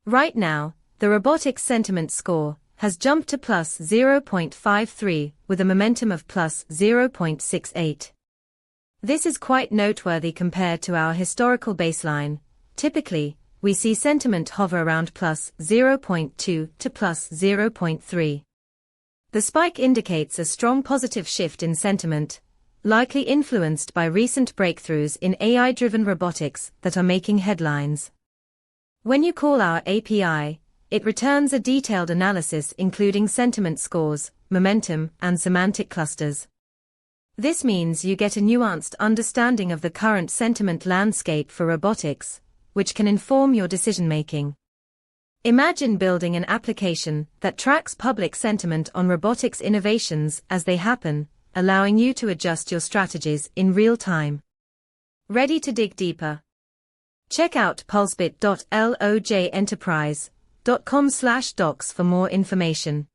Right now, the Robotics sentiment score has jumped to plus 0.53 with a momentum of plus 0.68. This is quite noteworthy compared to our historical baseline. Typically, we see sentiment hover around plus 0.2 to plus 0.3. The spike indicates a strong positive shift in sentiment, likely influenced by recent breakthroughs in AI-driven robotics that are making headlines. When you call our API, it returns a detailed analysis including sentiment scores, momentum, and semantic clusters. This means you get a nuanced understanding of the current sentiment landscape for robotics, which can inform your decision-making. Imagine building an application that tracks public sentiment on robotics innovations as they happen, allowing you to adjust your strategies in real time. Ready to dig deeper? Check out pulsebit.lojenterprise.com/docs for more information.